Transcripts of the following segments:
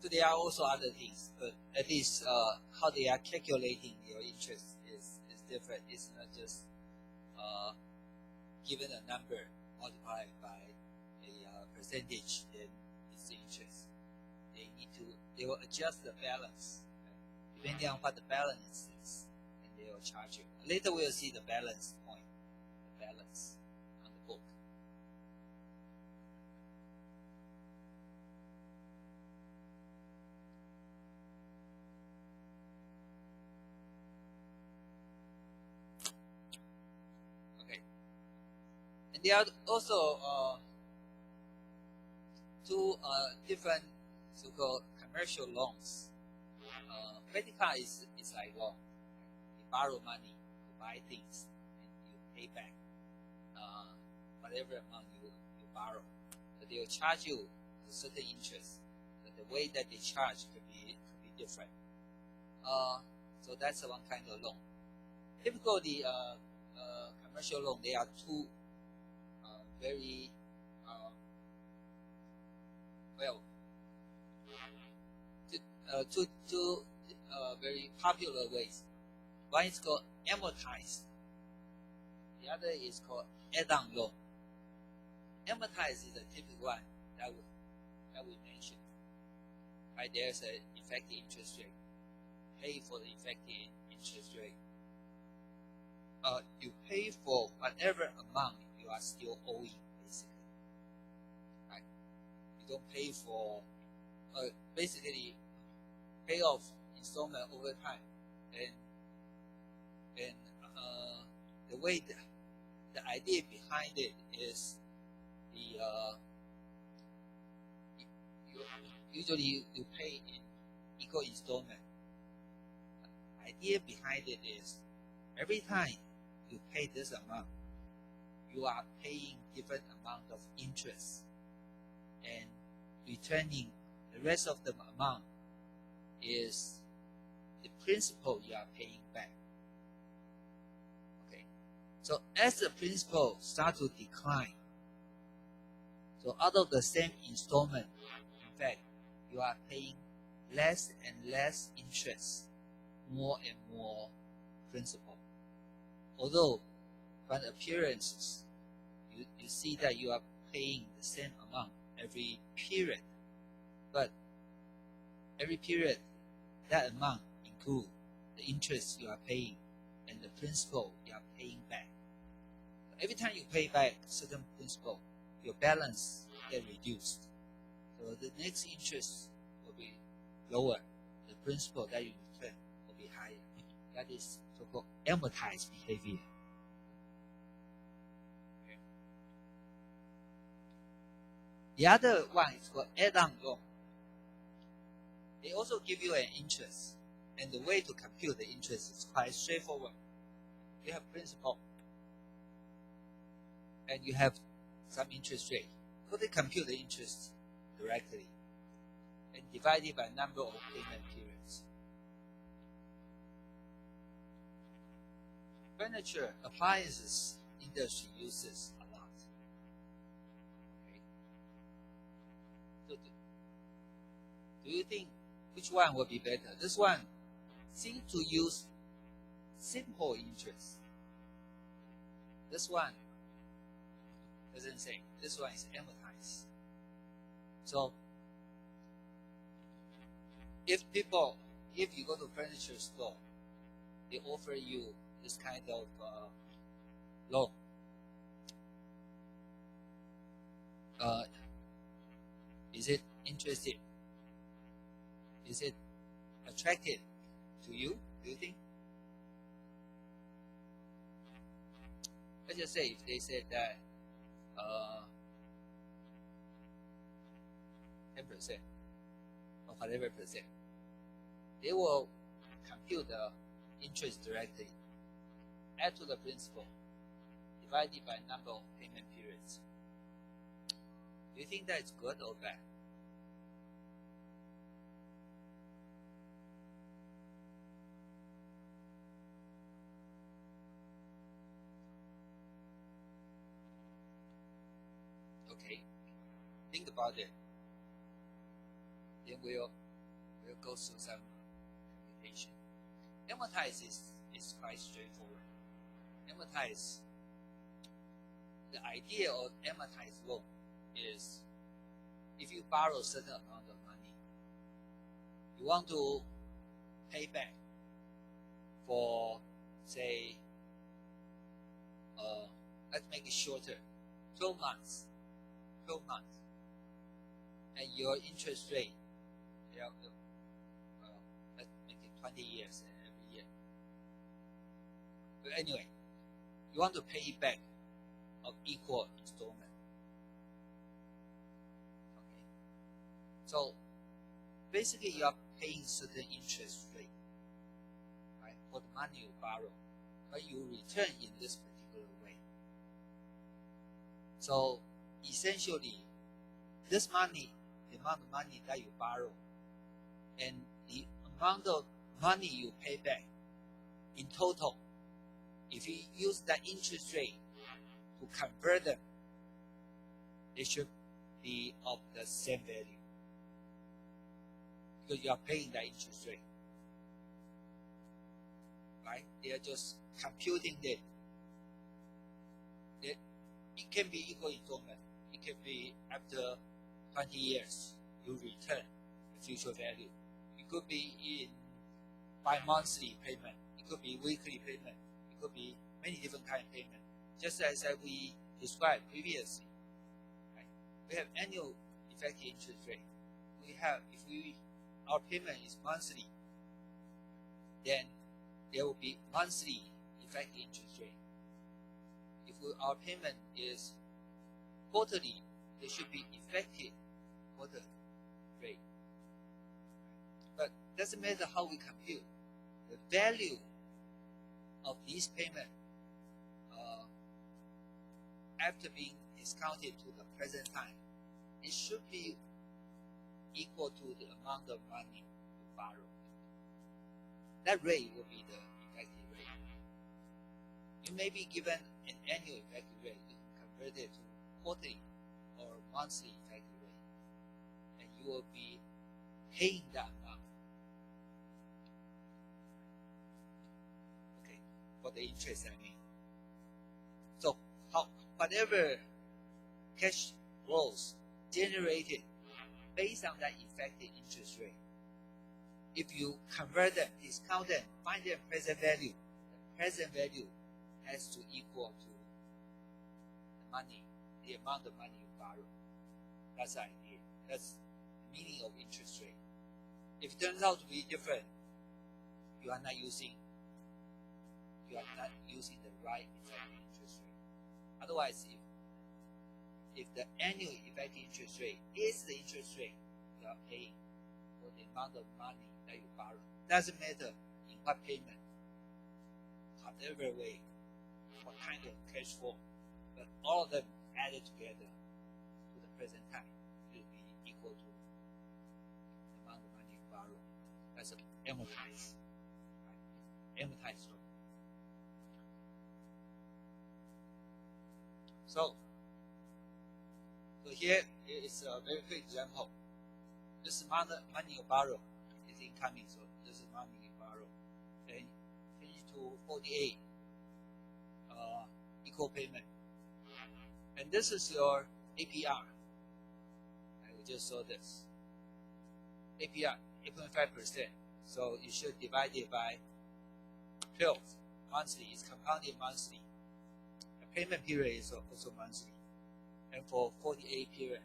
So there are also other things, but at least how they are calculating your interest is different. It's not just given a number multiplied by a percentage, then it's the interest. They will adjust the balance, right? Depending on what the balance is, and they will charge you. Later we'll see the balance point, the balance on the book. Okay, and there are also two different so-called commercial loans. Credit card is like loan. You borrow money to buy things, and you pay back whatever amount you borrow. But they will charge you a certain interest. But the way that they charge could be different. So that's one kind of loan. Typically, commercial loan, there are two very two very popular ways. One is called amortized. The other is called add-on loan. Amortized is the typical one that we mentioned. Right, there's an effective interest rate. Pay for the effective interest rate. You pay for whatever amount you are still owing, basically. Right? You don't pay for basically pay off installment over time, and the way the idea behind it is usually you pay in equal installment. The idea behind it is every time you pay this amount, you are paying different amount of interest, and returning the rest of the amount is the principal you are paying back. Okay, so as the principal start to decline, so out of the same installment, in fact, you are paying less and less interest, more and more principal. Although from appearances, you see that you are paying the same amount every period, but every period that amount includes the interest you are paying and the principal you are paying back. Every time you pay back certain principal, your balance gets reduced. So the next interest will be lower. The principal that you return will be higher. That is so-called amortized behavior. Okay. The other one is called add-on loan. They also give you an interest, and the way to compute the interest is quite straightforward. You have principal, and you have some interest rate. So they compute the interest directly and divide it by number of payment periods. Furniture, appliances industry uses a lot. Okay. So do you think which one will be better? This one seems to use simple interest. This one doesn't say. This one is amortized. So if you go to furniture store, they offer you this kind of loan. Is it interesting? Is it attractive to you? Do you think? Let's just say if they said that 10% or whatever percent, they will compute the interest directly, add to the principal, divided by number of payment periods. Do you think that's good or bad? Okay, think about it. Then we'll we'll go through some computation. Amortize is quite straightforward. Amortize, the idea of amortized loan is if you borrow a certain amount of money, you want to pay back for, say, let's make it shorter, 12 months, and your interest rate, let's make it 20 years every year. But anyway, you want to pay it back of equal installment. Okay. So basically you are paying certain interest rate, right, for the money you borrow, but you return in this particular way. So essentially, this money, the amount of money that you borrow, and the amount of money you pay back in total, if you use that interest rate to convert them, they should be of the same value, because you are paying that interest rate, right? They are just computing it. It can be equal installment. It can be after 20 years you return the future value. It could be in bi-monthly payment. It could be weekly payment. It could be many different kind of payment. Just as we described previously, right? We have annual effective interest rate. We have, our payment is monthly, then there will be monthly effective interest rate. If our payment is quarterly, there should be effective quarter rate. But doesn't matter how we compute, the value of these payment after being discounted to the present time, it should be equal to the amount of money you borrow. That rate will be the effective rate. You may be given an annual effective rate. You can convert it to quarterly or monthly effective rate, and you will be paying that amount. Okay, for the interest, I mean. So, whatever cash flows generated based on that effective interest rate, if you convert them, discount them, find their present value, the present value has to equal to the money, the amount of money you borrow. That's the idea. That's the meaning of interest rate. If it turns out to be different, you are not using the right effective interest rate. Otherwise, if the annual effective interest rate is the interest rate you are paying for the amount of money that you borrow, doesn't matter in what payment, whatever way, what kind of cash flow, but all of them added together to the present time will be equal to the amount of money you borrow. That's amortized, right? Amortized loan. So here is a very quick example. This amount of money you borrow is incoming, so this is money you borrow. Then change to 48 equal payment. And this is your APR. I just saw this. APR, 8.5%. So you should divide it by 12 monthly. It's compounded monthly. The payment period is also monthly. And for 48 period.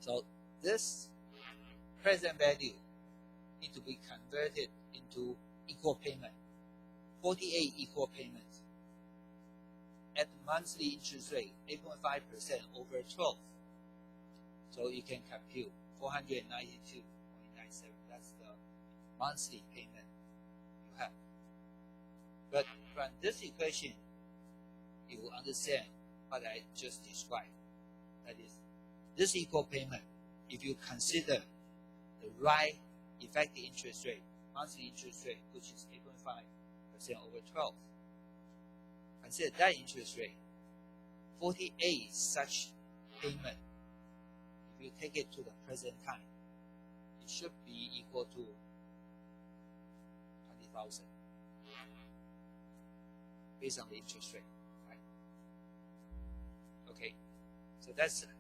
So this present value need to be converted into equal payment. 48 equal payments at monthly interest rate 8.5% over 12. So you can compute 492.97. That's the monthly payment you have. But from this equation, you will understand what I just described. That is, this equal payment, if you consider the right effective interest rate, monthly interest rate, which is 8.5% over 12, consider that interest rate, 48 such payment, if you take it to the present time, it should be equal to 20,000 based on the interest rate, right? Okay, so that's an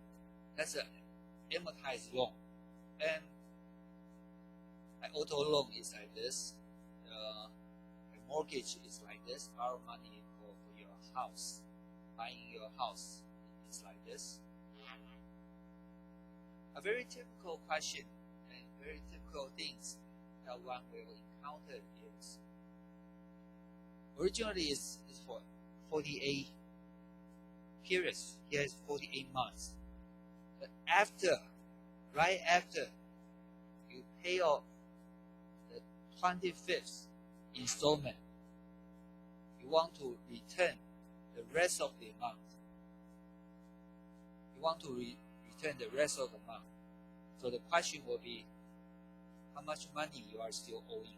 amortized loan, and an auto loan is like this. A mortgage is like this. Borrow money for your house, buying your house is like this. A very typical question and very typical things that one will encounter is originally is for 48 periods. Here is 48 months. But right after you pay off the 25th installment, you want to return the rest of the amount. You want to return the rest of the amount. So the question will be, how much money you are still owing?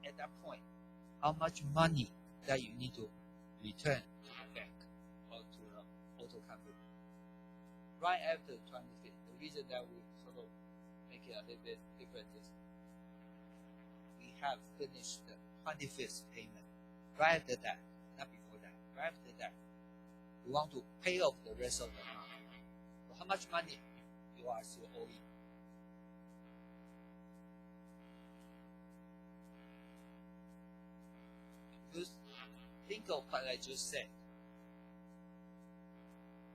At that point, how much money that you need to return to the bank or to the auto company? Right after 25th, the reason that we sort of make it a little bit different is we have finished the 25th payment. Right after that, not before that, right after that, we want to pay off the rest of the amount. So how much money you are still owing? Because think of what I just said.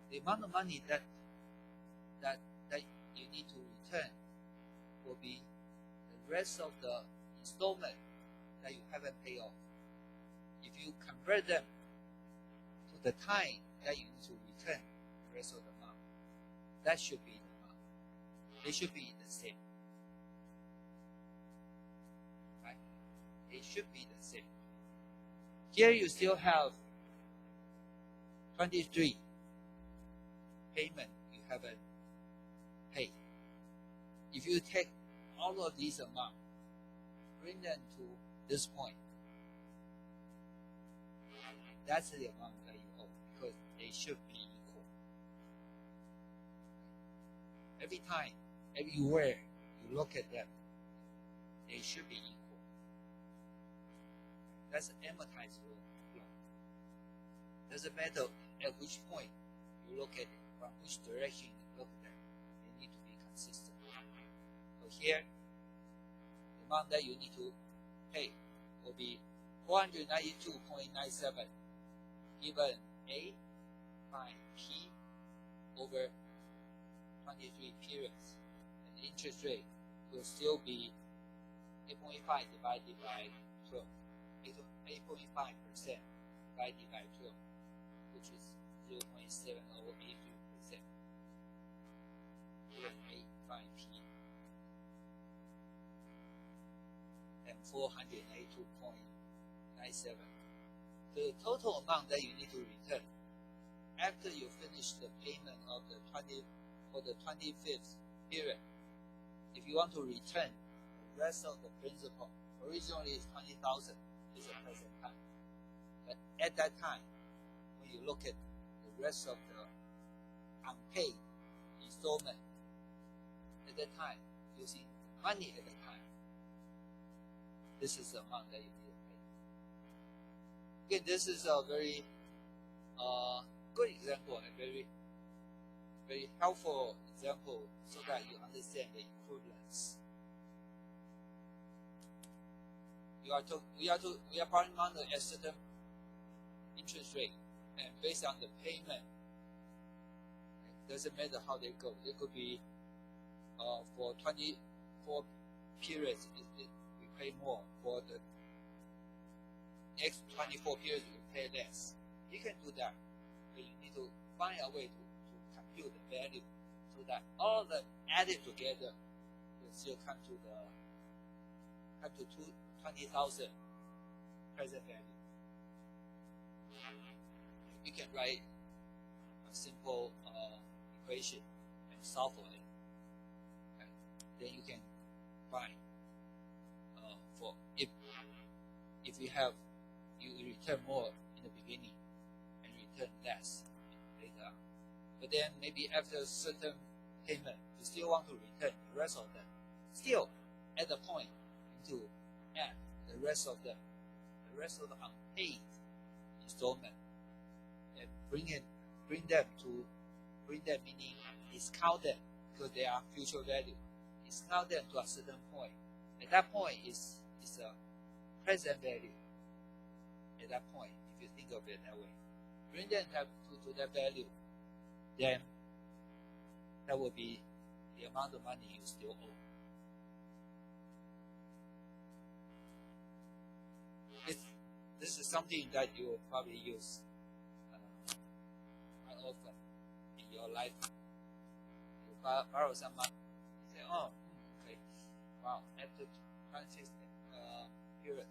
The amount of money that you need to return will be the rest of the installment that you haven't paid off. If you convert them to the time that you need to return the rest of the amount, that should be the amount. They should be the same. Right? They should be the same. Here you still have 23 payment you haven't paid. If you take all of these amounts, bring them to this point, that's the amount that you owe, because they should be equal. Every time, everywhere you look at them, they should be equal. That's an amortized loan. Doesn't matter at which point you look at it, from which direction you look at them, they need to be consistent. So here, the amount that you need to pay will be 492.97 given A times P over 23 periods. And the interest rate will still be 8.5 divided by 12. 8.5% divided by 12, which is 0.7083%. 0.85P. And 492.97. The total amount that you need to return after you finish the payment of the 25th period, if you want to return the rest of the principal, originally it's 20,000 is the present time. But at that time, when you look at the rest of the unpaid installment, at that time, using money at the time, this is the amount that you need to pay. Again, this is a very good example and very, very helpful example so that you understand the equivalence. We are borrowing money at certain interest rate, and based on the payment, it doesn't matter how they go. It could be for 24 periods, we pay more. For the next 24 periods, we pay less. You can do that, but you need to find a way to compute the value so that all of them added together will still come to 20,000 present value. You can write a simple equation and solve for it. Okay. Then you can find for if you return more in the beginning and return less later on. but then maybe after a certain payment, you still want to return the rest of them. Still, at the point, to add the rest of the unpaid installment, and bring them meaning discount them because they are future value. Discount them to a certain point. At that point is a present value. At that point, if you think of it that way, bring them to that value, then that will be the amount of money you still owe. This is something that you will probably use quite often in your life. You borrow some money, you say, oh, okay, wow, after 26 period,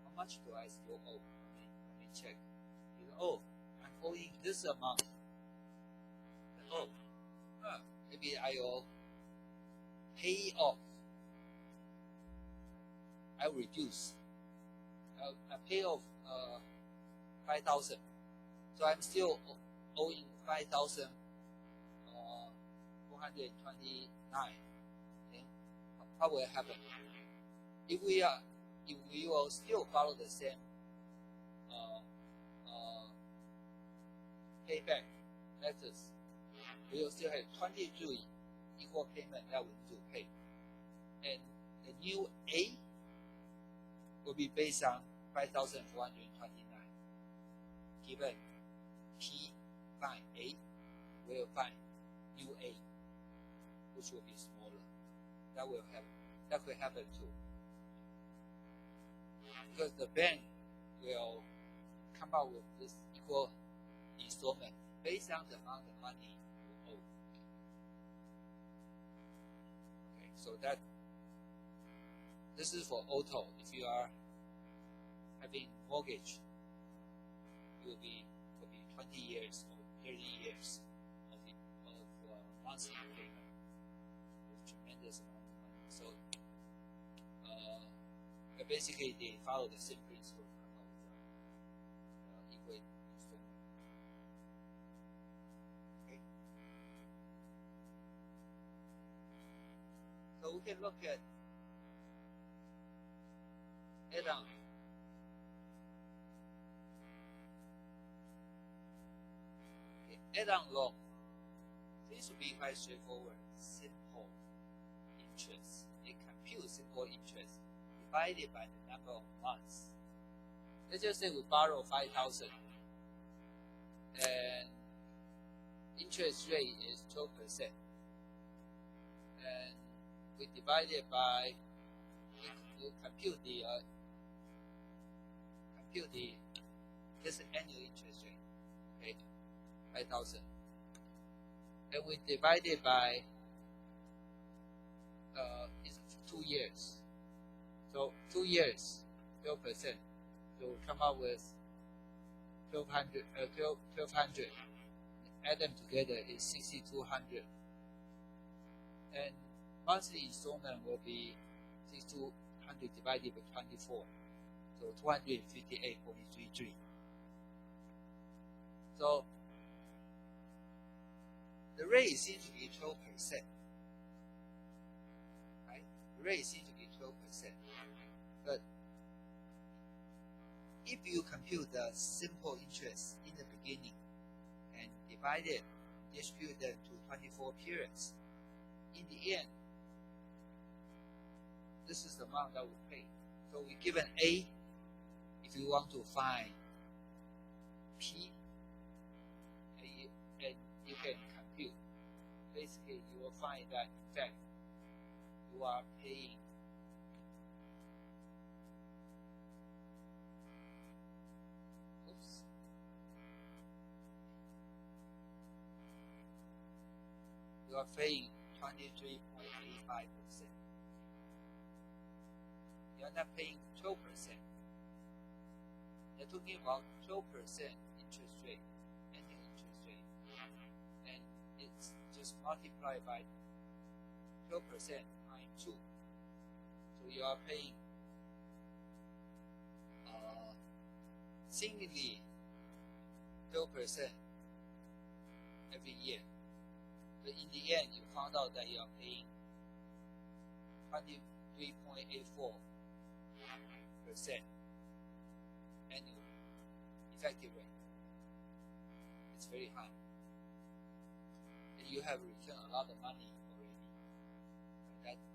how much do I still owe? Let me check. You know, oh, I'm owing this amount. Oh, maybe I will pay off. I reduce. I pay off 5,000. So I'm still owing 5,429. Okay? What will happen? If we will still follow the same payback methods, we will still have 23 equal payment that we need to pay. And the new A will be based on 5,429. Given P find A, we will find new A, which will be smaller. That will happen. That could happen too. Because the bank will come out with this equal installment based on the amount of money you owe. Okay, so this is for auto. If you are having mortgage, it will be 20 years or 30 years of monthly payment with tremendous amount of money. So basically they follow the same principle of equal installment. Okay. So we can look at add-on. Add-on loan seems to be quite straightforward. Simple interest. They compute simple interest divided by the number of months. Let's just say we borrow 5,000 and interest rate is 12%, and we divide it by compute this annual interest rate, okay, 5,000, and we divide it by it's 2 years. So 2 years, 12%. So we come up with 1,200. Add them together is 6,200. And monthly installment will be 6,200 divided by 24. So 258.33. So the rate seems to be 12%. Right? The rate seems to be 12%. But if you compute the simple interest in the beginning and divide it, distribute them to 24 periods, in the end, this is the amount that we pay. So we given A. If you want to find P, and you can compute, basically you will find that in fact you are paying you are paying 23.85%. You are not paying 12%. They're talking about 12% interest rate, annual interest rate, and it's just multiplied by 12% times 2. So you are paying seemingly 12% every year. But in the end, you found out that you are paying 23.84% annual effective rate. It's very high. And you have returned a lot of money already.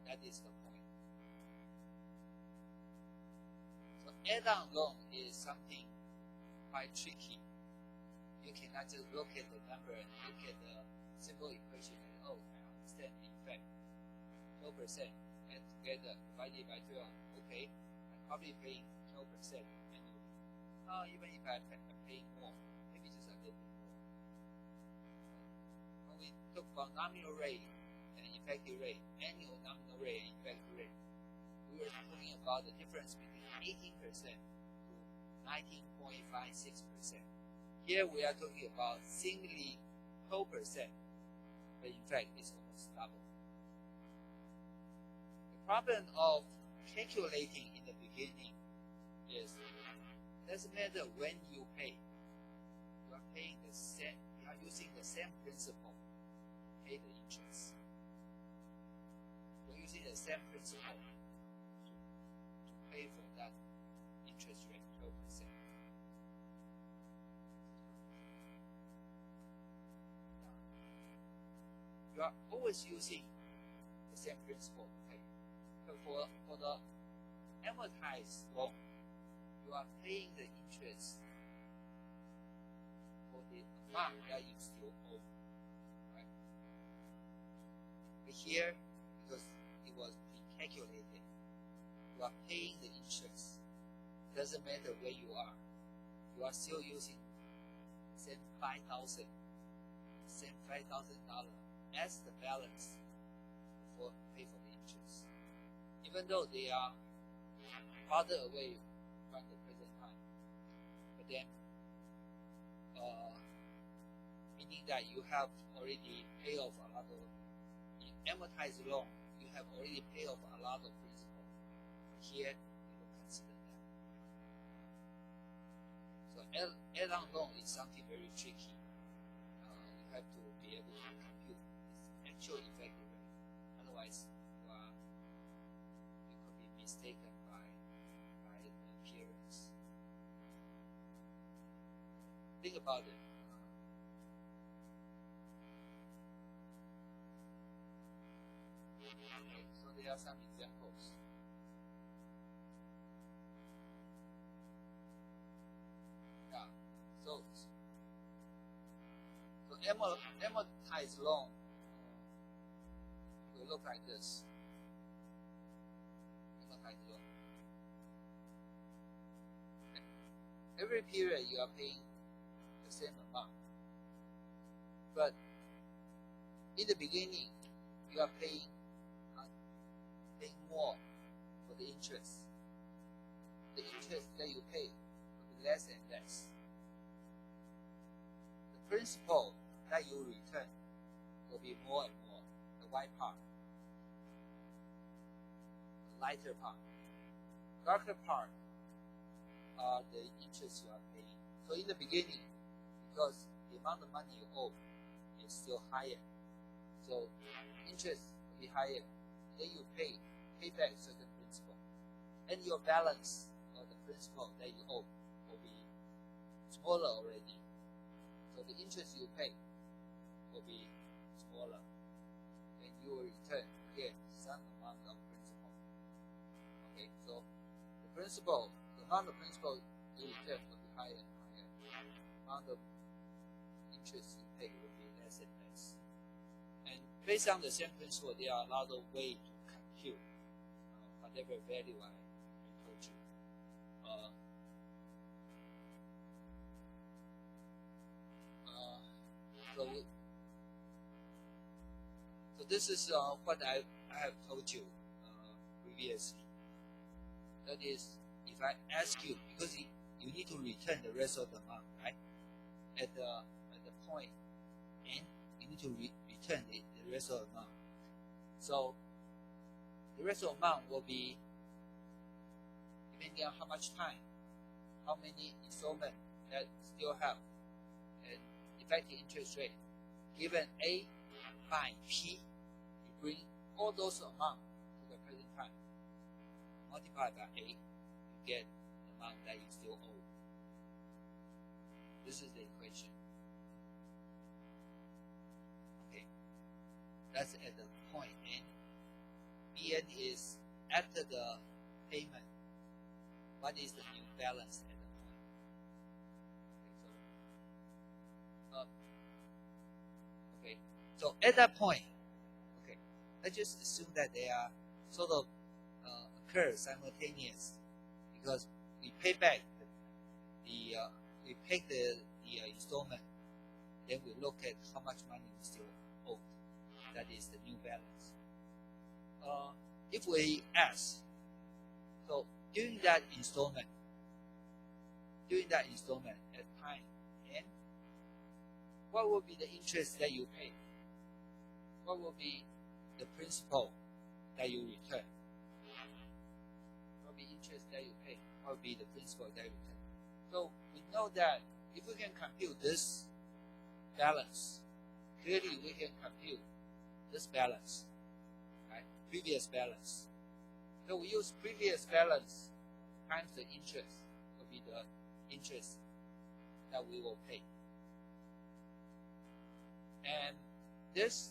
That is the point. So add-on loan is something quite tricky. You cannot just look at the number and look at the simple equation and I understand the effect. 12% and together divided by 12. Okay, I'm probably paying 12% annually. Even if I'm paying more, maybe just a little bit more. When we talk about nominal rate and effective rate, annual nominal rate and effective rate, we were talking about the difference between 18% to 19.56%. Here we are talking about singly 12%, but in fact it's almost double. The problem of calculating in the beginning is it doesn't matter when you pay. You are paying the same. You are using the same principle to pay the interest. You are using the same principle to pay for that interest rate, 12%. You are always using the same principle to pay. So for the amortized loan, you are paying the interest for the amount that you still owe. Right? But here, because it was pre-calculated, you are paying the interest. It doesn't matter where you are. You are still using the same $5,000 as the balance for pay for the interest, even though they are farther away from the present time. But then, meaning that you have already paid off a lot of amortized loan. You have already paid off a lot of principal. Here, you don't consider that. So add-on loan is something very tricky. You have to be able to compute its actual effective rate. Otherwise, you could be mistaken by the appearance. Think about it. Okay, so there are some examples. Yeah, so amortized loan will look like this. Amortized loan. Every period you are paying the same amount, but in the beginning you are paying more for the interest. The interest that you pay will be less and less. The principal that you return will be more and more. The white part, the lighter part, darker part are the interest you are paying. So in the beginning, because the amount of money you owe is still higher, so interest will be higher. Then you pay back certain principal, and your balance of the principal that you owe will be smaller already. So the interest you pay will be smaller. Then you will return again some amount of principal. Okay, so the amount of principal you return will be higher and higher. The amount of interest you pay will be less and less. And based on the same principle, there are a lot of ways to compute whatever value I told you. So this is what I have told you previously. That is, if I ask you, because you need to return the rest of the amount, right? At the point n, you need to return the rest of the amount. So the rest of the amount will be depending on how much time, how many installments that still have, and effective interest rate, given A, find P, you bring all those amounts to the present time, multiply by A, you get the amount that you still owe. This is the equation. Okay, that's at the point N. Bn is after the payment. What is the new balance at the point? Okay, so at that point, okay, let's just assume that they are sort of occur simultaneous, because we pay back we pay the installment, then we look at how much money we still owe. That is the new balance. If we ask, so during that installment at time N, what will be the interest that you pay? What will be the principal that you return? What will be interest that you pay? What will be the principal that you return? So we know that if we can compute this balance, clearly we can compute this balance, right? Previous balance. So we use previous balance times the interest will be the interest that we will pay. And this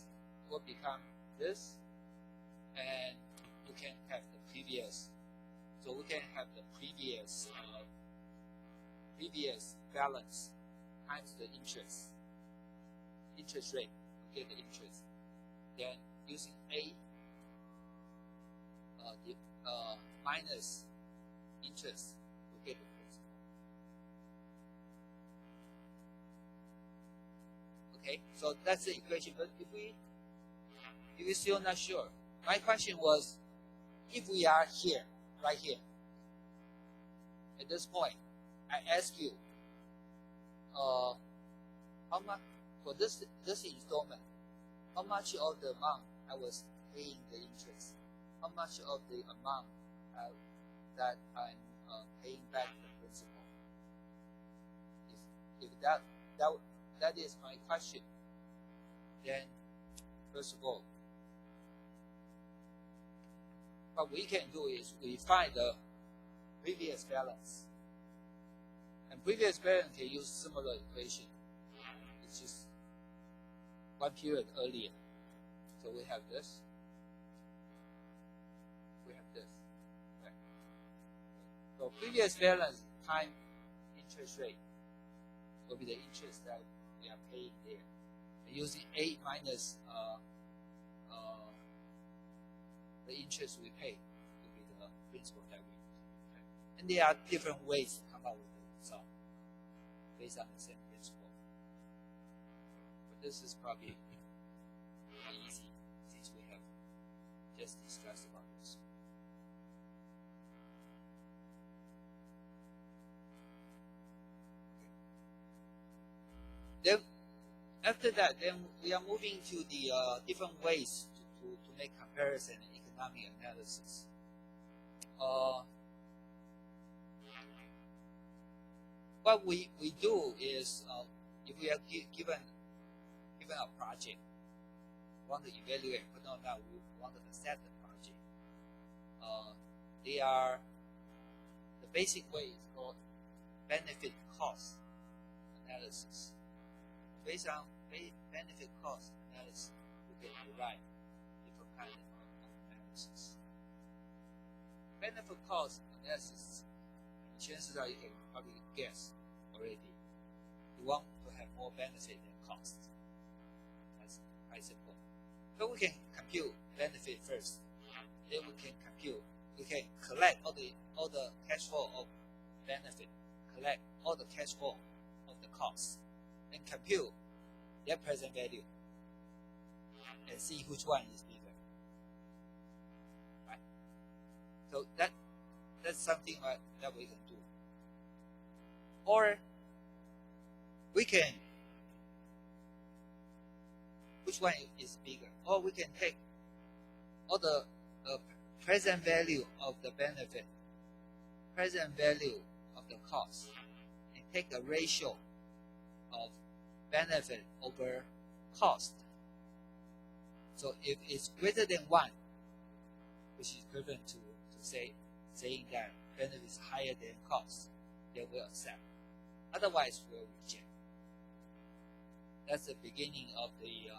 will become this, and you can have the previous. So we can have the previous balance times the interest rate, we get the interest. Then using A minus interest, we get the principal. Okay, so that's the equation. But if you're still not sure, my question was, if we are here, right here, at this point, I ask you, how much for this installment? How much of the amount I was paying the interest? How much of the amount that I'm paying back the principal? If that is my question, then first of all, what we can do is we find the previous balance. And previous balance can use similar equation. It's just one period earlier. So we have this. We have this. Right. So previous balance times interest rate will be the interest that we are paying there. And using A minus the interest we pay will be the principal that we pay. And there are different ways to come up with the result based on the same principle. But this is probably easy since we have just discussed about this. Then after that, then we are moving to the different ways to make comparison and economic analysis. What we do is, if we are given a project, we want to evaluate whether or not we want to accept the project. The basic way is called benefit cost analysis. Based on benefit cost analysis, we can derive different kinds of analysis. Benefit cost analysis, chances are you can probably guess already. You want to have more benefit than cost. That's quite simple. So we can compute benefit first. Then we can collect all the cash flow of benefit, collect all the cash flow of the cost, and compute their present value and see which one is bigger. Right? So that's something that we can do. Or we can, which one is bigger? Or we can take all the present value of the benefit, present value of the cost, and take a ratio of benefit over cost. So if it's greater than 1, which is equivalent to saying that benefit is higher than cost, they will accept. Otherwise, we'll reject. That's the beginning of the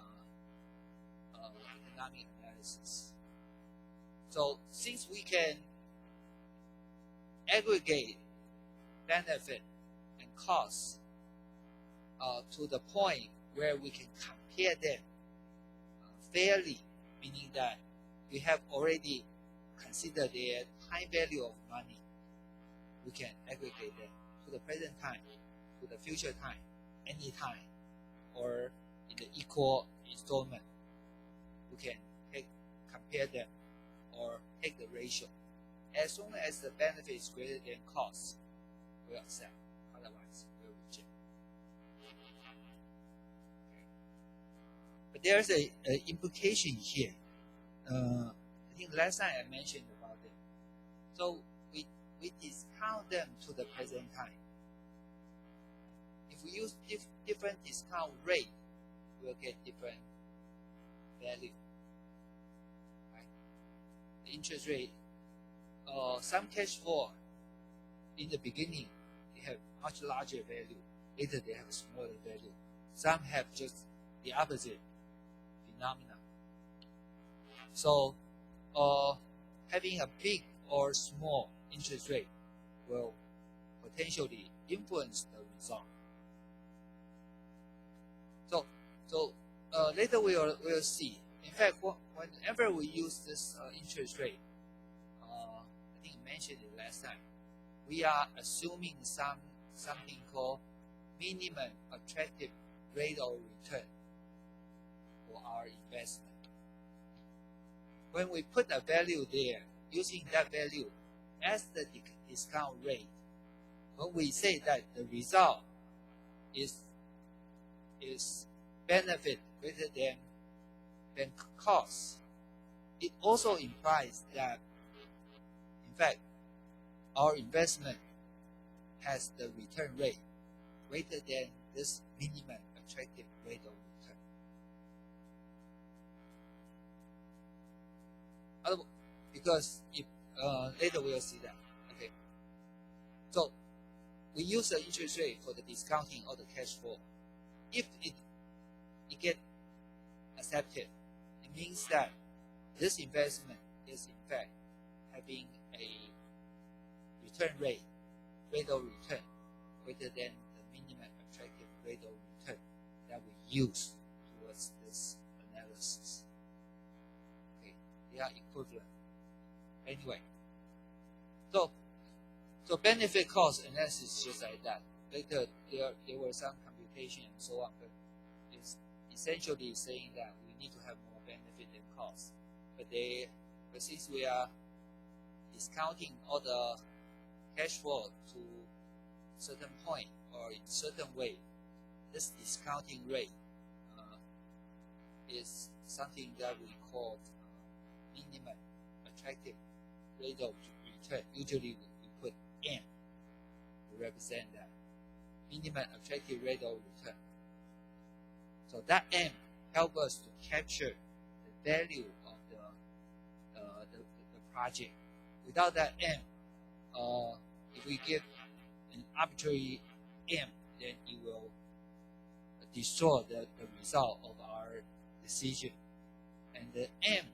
economic analysis. So since we can aggregate benefit and cost to the point where we can compare them fairly, meaning that we have already considered their time value of money, we can aggregate them to the present time, to the future time, any time, or in the equal installment. We can compare them or take the ratio. As soon as the benefit is greater than cost, we'll accept. Otherwise, we'll reject. Okay. But there's an implication here. I think last time I mentioned about it. So we discount them to the present time. If we use different discount rate, we'll get different value. Right? The interest rate, some cash flow in the beginning they have much larger value. Later they have a smaller value. Some have just the opposite phenomenon. So having a big or small interest rate will potentially influence the result. So later we'll see. In fact, whenever we use this interest rate, I think I mentioned it last time, we are assuming something called minimum attractive rate of return for our investment. When we put a value there, using that value as the discount rate, when we say that the result is benefit greater than cost, it also implies that, in fact, our investment has the return rate greater than this minimum attractive rate of return. Because if later we'll see that. Okay. So we use the interest rate for the discounting of the cash flow. If it get accepted, it means that this investment is in fact having a return rate of return greater than the minimum attractive rate of return that we use towards this analysis. Okay, they are equivalent. Anyway, so benefit cost analysis is just like that. Later there were some computation and so on, but it's essentially saying that we need to have more benefit than cost. But since we are discounting all the cash flow to a certain point or in a certain way, this discounting rate is something that we call minimum attractive rate of return. Usually we put M to represent that minimum attractive rate of return. So that M helps us to capture the value of the project. Without that M, if we give an arbitrary M, then it will destroy the result of our decision. And the M,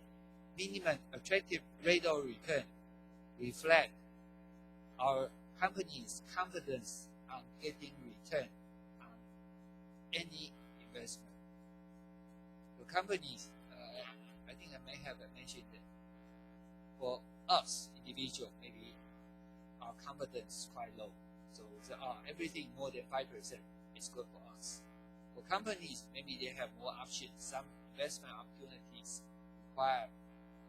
minimum attractive rate of return, reflect our company's confidence on getting return on any investment. The companies, I think I may have mentioned that for us, individual, maybe our confidence is quite low. So everything more than 5% is good for us. For companies, maybe they have more options. Some investment opportunities require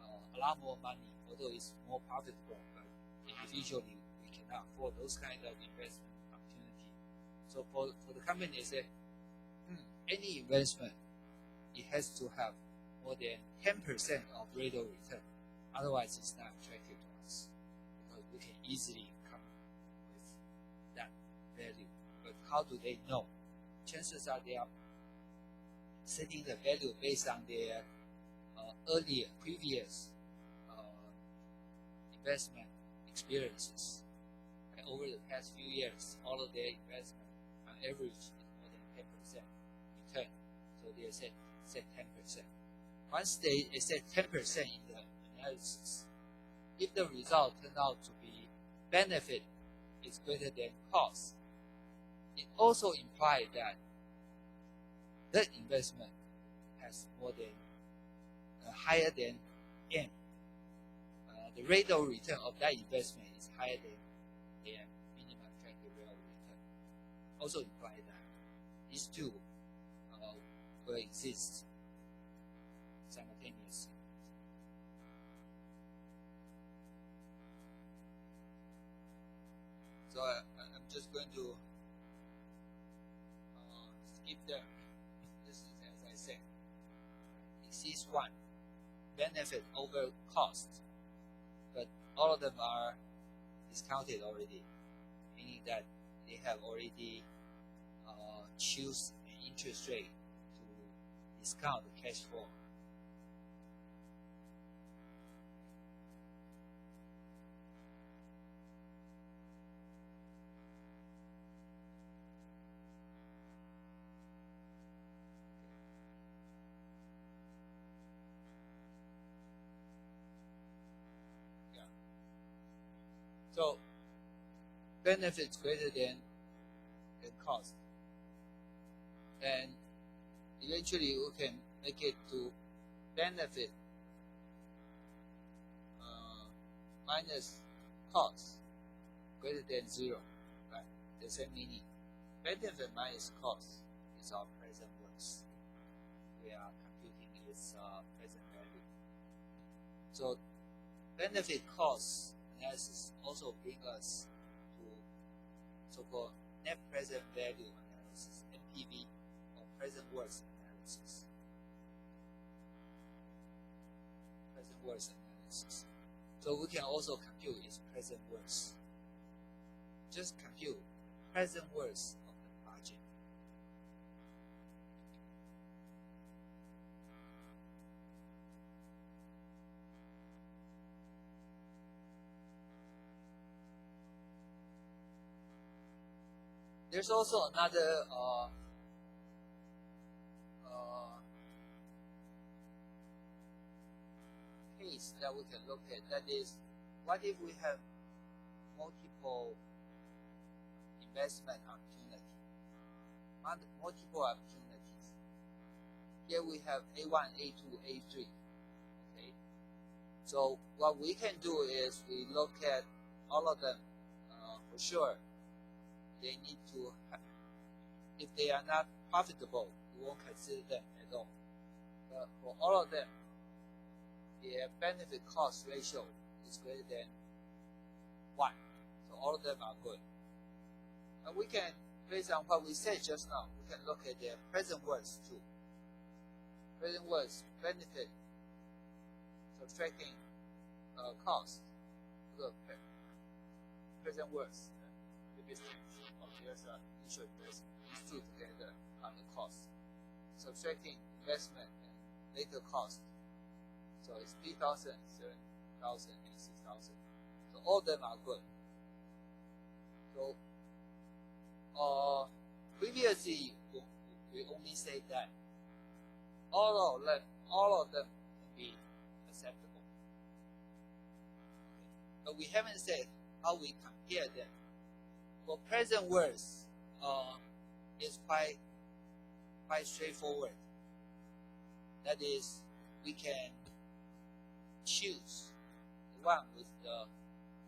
a lot more money, although it's more profitable, but individually we cannot afford those kind of investment opportunity. So for the company, they say, any investment, it has to have more than 10% of rate of return. Otherwise, it's not attractive to us because we can easily come with that value. But how do they know? Chances are they are setting the value based on their earlier, previous investment experiences. And over the past few years, all of their investment on average is more than 10% return. So they set 10%. Once they set 10% in the analysis, if the result turned out to be benefit is greater than cost, it also implies that the investment has more than higher than M. The rate of return of that investment is higher than their minimum attractive rate of return. Also imply that these two will exist simultaneously. So I'm just going to skip there. This is, as I said, exceeds one, benefit over cost, but all of them are discounted already, meaning that they have already choose an interest rate to discount the cash flow. So benefits greater than cost, and eventually we can make it to benefit minus cost greater than 0, right? The same meaning. Benefit minus cost is our present worth. We are computing its present value. So benefit cost analysis also brings us to so-called net present value analysis, NPV, or present worth analysis. Present worth analysis. So we can also compute its present worth. Just compute present worth of the project. There's also another case that we can look at. That is, what if we have multiple investment opportunities? Multiple opportunities. Here we have A1, A2, A3. Okay. So what we can do is we look at all of them for sure. They need to have, if they are not profitable, we won't consider them at all. But for all of them, their benefit cost ratio is greater than 1. So all of them are good. And we can, based on what we said just now, we can look at their present worth too. Present worth, benefit, subtracting cost. Look, present worth. There's an initial investment. These two together are the cost. Subtracting investment and later cost. So it's 3,000, 7,000, and 6,000. So all of them are good. So previously we only say that all of them can be acceptable. But we haven't said how we compare them. For present worth is quite straightforward. That is, we can choose the one with the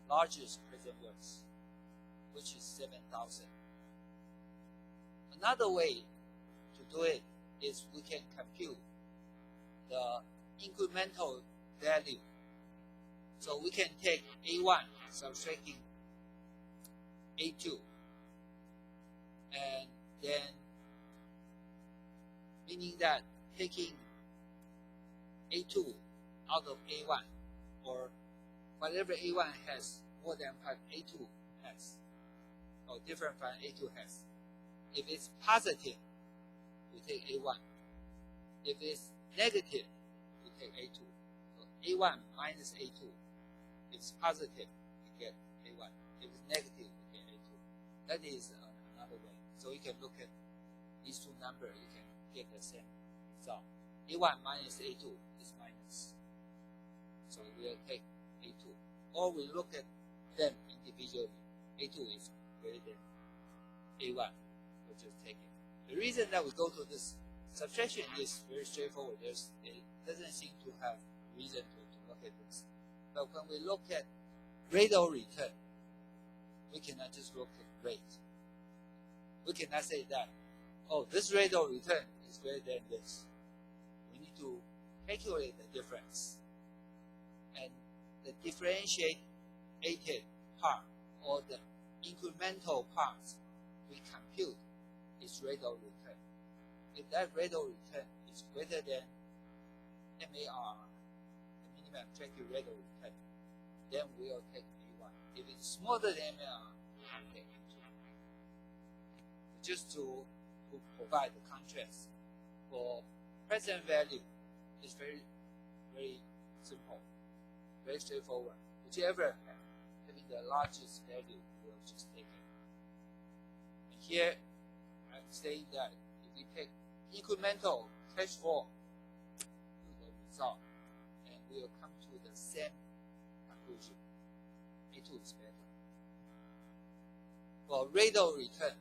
largest present worth, which is 7,000. Another way to do it is we can compute the incremental value. So we can take A1 subtracting A2, and then meaning that taking A2 out of A1, or whatever A1 has more than what A2 has, or different from A2 has. If it's positive, we take A1. If it's negative, we take A2. So A1 minus A2. If it's positive, we get A1. If it's negative, we get A2. That is another way. So you can look at these two numbers, you can get the same result. A1 minus A2 is minus. So we'll take A2. Or we look at them individually. A2 is greater than A1. We'll just take it. The reason that we go to this subtraction is very straightforward. It doesn't seem to have reason to look at this. But when we look at rate of return, we cannot just look at rate. We cannot say that, oh, this rate of return is greater than this. We need to calculate the difference. And the differentiated part or the incremental part we compute is rate of return. If that rate of return is greater than MAR, the minimum attractive rate of return, then we'll take A1. If it's smaller than MAR, we'll take A2. Just to provide the contrast, for present value, it's very, very simple, very straightforward. Whichever having the largest value, we'll just take it. And here, I'm saying that if we take incremental cash flow to the result, and we'll come to the same conclusion. A2 is better. For rate of return,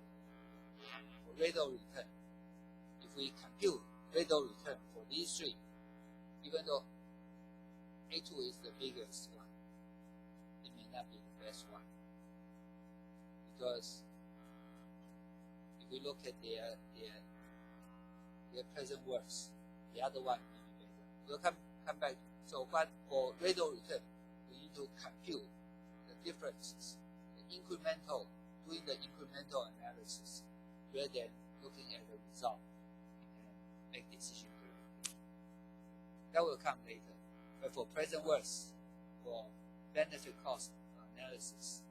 if we compute rate of return for these three, even though A2 is the biggest one, it may not be the best one. Because if we look at their present worth, the other one may be better. We'll come back. So what for rate of return, we need to compute the differences, doing the incremental analysis, rather than looking at the result and make decision. That will come later. But for present worth, for benefit cost analysis,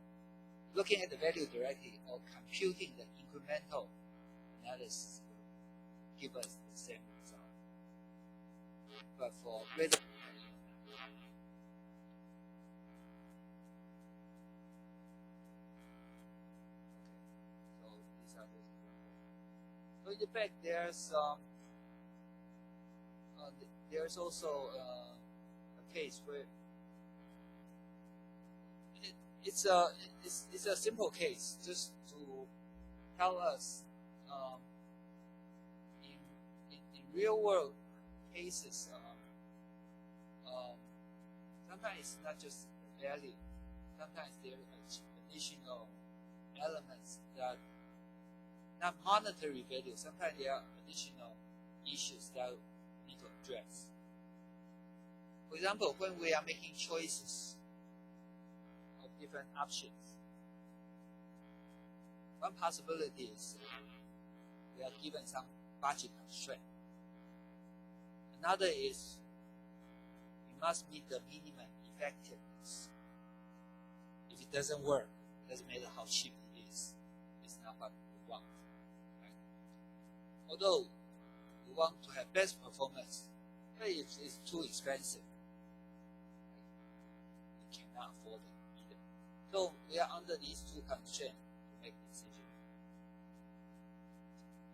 looking at the value directly or computing the incremental analysis will give us the same result. But for rate of in the back, there's also a case where it's a simple case, just to tell us in real world cases, sometimes it's not just the value. Sometimes there are additional elements that not monetary value. Sometimes there are additional issues that we need to address. For example, when we are making choices of different options, one possibility is we are given some budget constraint. Another is we must meet the minimum effectiveness. If it doesn't work, it doesn't matter how cheap it is. It's not what we want. Although we want to have best performance, but if it's too expensive, we cannot afford it either. So we are under these two constraints to make decisions,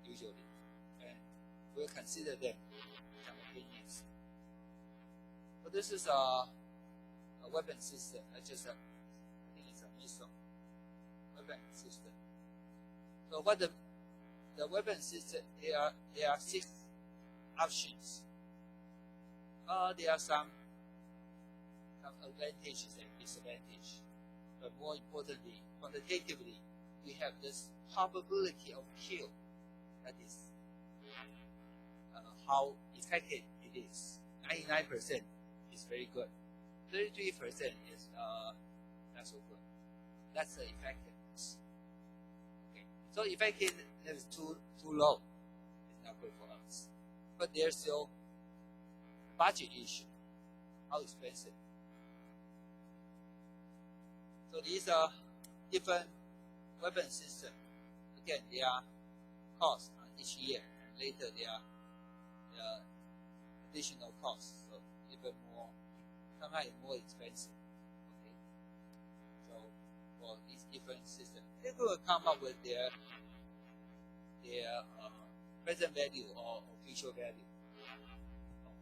usually, and we'll consider them simultaneously. So this is a weapon system. I think it's a missile weapon system. So what the weapon system, there are 6 options. There are some advantages and disadvantages, but more importantly, quantitatively, we have this probability of kill. That is how effective it is. 99% is very good. 33% is not so good. That's the effectiveness. So effectiveness is too low. It's not good for us. But there's still budget issue. How expensive? So these are different weapon systems. Again, they are cost each year. And later they are additional costs, so even more, sometimes more expensive. Okay, so for these different systems, they will come up with their present value or official value.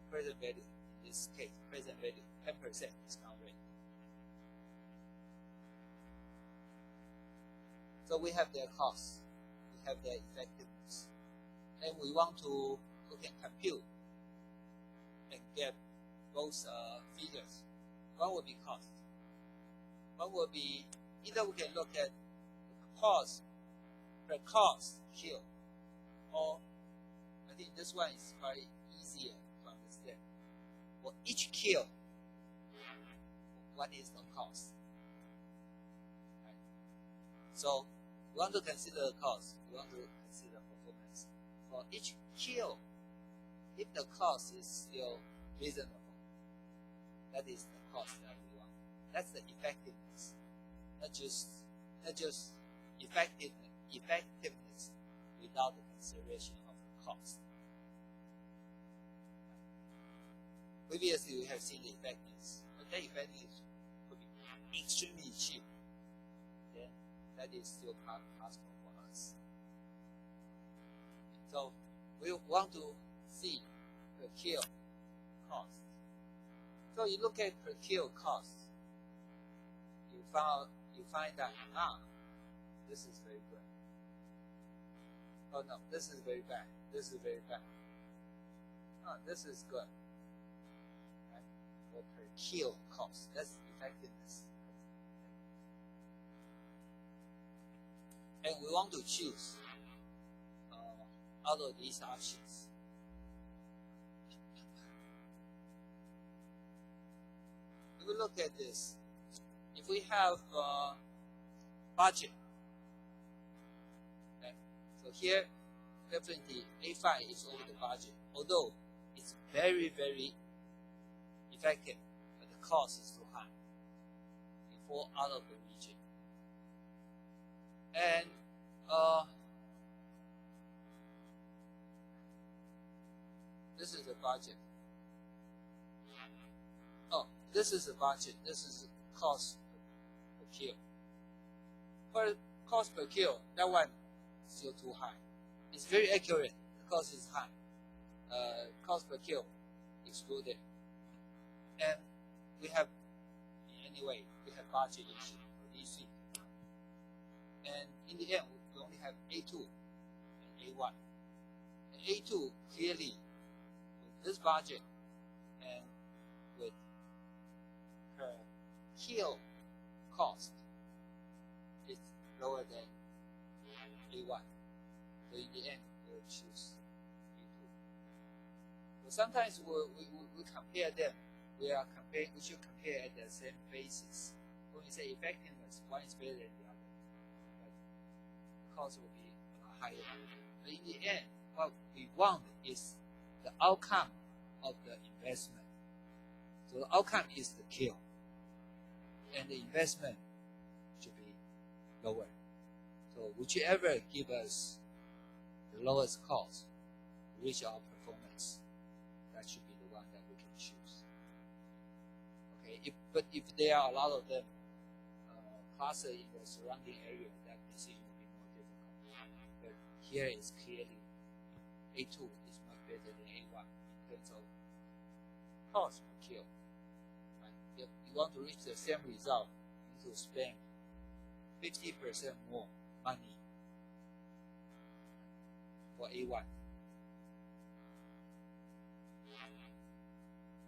Present value in this case, present value 10% discount rate. So we have their costs, we have their effectiveness, and we want to compute and get both figures. What will be cost? What will be, either we can look at cost per cost kill, or I think this one is quite easier to understand. For each kill, what is the cost? Right. So we want to consider the cost, we want to consider performance. For each kill, if the cost is still reasonable, that is the cost that we want. That's the effectiveness, not just effectiveness without the consideration of the cost. Previously, we have seen the effectiveness, but that effectiveness could be extremely cheap. Then that is still possible for us. So we want to see per kill cost. So you look at per kill cost, you find that this is very good. Oh no, this is very bad. This is very bad. This is good. Right? For per kill cost, that's effectiveness. And we want to choose out of these options. If we look at this, if we have budget, okay, so here definitely A5 is over the budget, although it's very, very effective, but the cost is too high. It falls out of the region. And this is the budget. Oh, this is the budget. This is the cost per kill. For cost per kill, that one is still too high. It's very accurate. The cost is high. Cost per kill excluded. And we have, anyway, we have budget issue for these three. And in the end, we only have A2 and A1. And A2 clearly, with this budget and with per kill cost, it's lower than A1. So in the end, we'll choose A2. So sometimes we compare them. We should compare at the same basis. When we say effectiveness, one is better than the other, but the cost will be a lot higher. But in the end, what we want is the outcome of the investment. So the outcome is the kill, and the investment should be lower. So whichever give us the lowest cost to reach our performance, that should be the one that we can choose. Okay, but if there are a lot of them clustered in the surrounding area, that decision will be more difficult. But here is clearly A2 is much better than A1 in terms of cost per kill. Right? If you want to reach the same result, you need to spend 50% more money for A1